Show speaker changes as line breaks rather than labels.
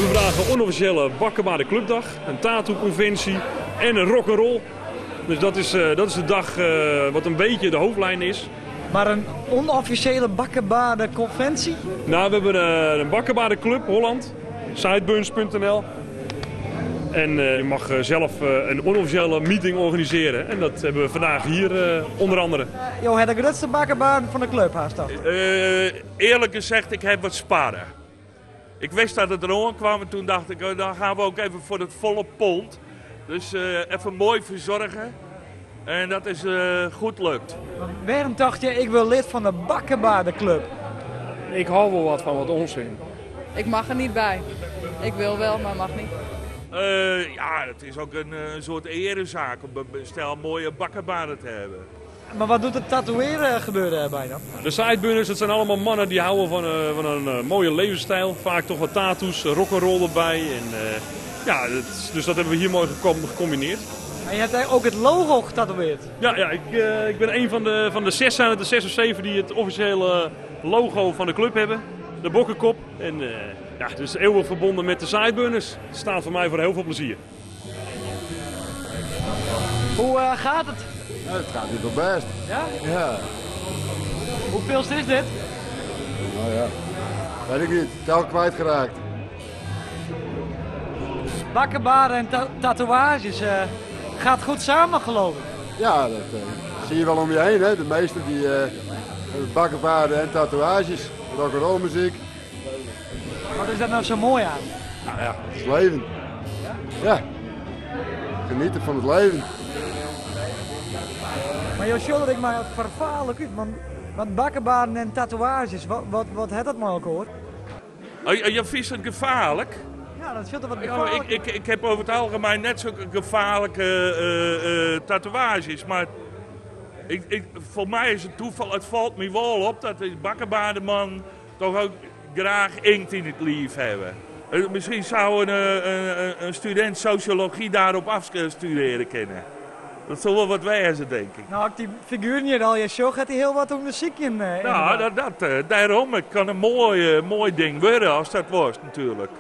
We vragen onofficiële Bakkenbaarden Clubdag, een tattoo-conventie en een rock'n'roll. Dus dat is de dag wat een beetje de hoofdlijn is.
Maar een onofficiële Bakkenbaarden conventie?
Nou, we hebben een Bakkenbaarden Club Holland, sideburns.nl. En je mag zelf een onofficiële meeting organiseren. En dat hebben we vandaag hier onder andere.
Jo, het de grootste Bakkenbaarden van de club haast dat?
Eerlijk gezegd, ik heb wat sparen. Ik wist dat het er kwam en toen dacht ik, dan gaan we ook even voor het volle pond. Dus even mooi verzorgen. En dat is goed lukt.
Waarom dacht je, ik wil lid van de Bakkenbaarden Club?
Ik hou wel wat van wat onzin.
Ik mag er niet bij. Ik wil wel, maar mag niet.
Ja, het is ook een soort erezaak om een stel mooie bakkenbaarden te hebben.
Maar wat doet het tatoeëren gebeuren erbij dan?
De sideburners, dat zijn allemaal mannen die houden van een mooie levensstijl. Vaak toch wat tattoos, rock'n'roll erbij. Dus dat hebben we hier mooi gecombineerd.
En je hebt ook het logo getatoeëerd.
Ja, ik ben een van de 6 zijn het, de 6 of 7 die het officiële logo van de club hebben. De bokkenkop. En dus eeuwig verbonden met de sideburners. Het staat voor mij voor heel veel plezier.
Hoe gaat het?
Ja, het gaat hier wel best.
Ja?
Ja.
Hoeveelste is dit?
Nou ja, weet ik niet. Tel kwijtgeraakt.
Bakkenbaarden en tatoeages gaat goed samen, geloof ik.
Ja, dat zie je wel om je heen. Hè. De meesten die hebben bakkenbaarden en tatoeages. Rock'n'roll muziek.
Wat is daar nou zo mooi aan?
Nou ja, het is leven. Ja. Genieten van het leven.
Maar joh, schilder ik maar vervaarlijk uit, want bakkenbaarden en tatoeages, wat heeft dat maar ook hoor?
Je vindt het gevaarlijk?
Ja, dat is veel te wat gevaarlijk.
Ik heb over het algemeen net zo'n gevaarlijke tatoeages, maar voor mij is het toeval, het valt me wel op dat de bakkenbaardenman toch ook graag inkt in het lief hebben. Misschien zou een student sociologie daarop afstuderen kunnen. Dat zal wel wat wezen, denk ik.
Nou, ik die figuur niet al je show gaat hij heel wat om muziek in.
Nou, daarom. Het kan een mooi ding worden als dat wordt, natuurlijk.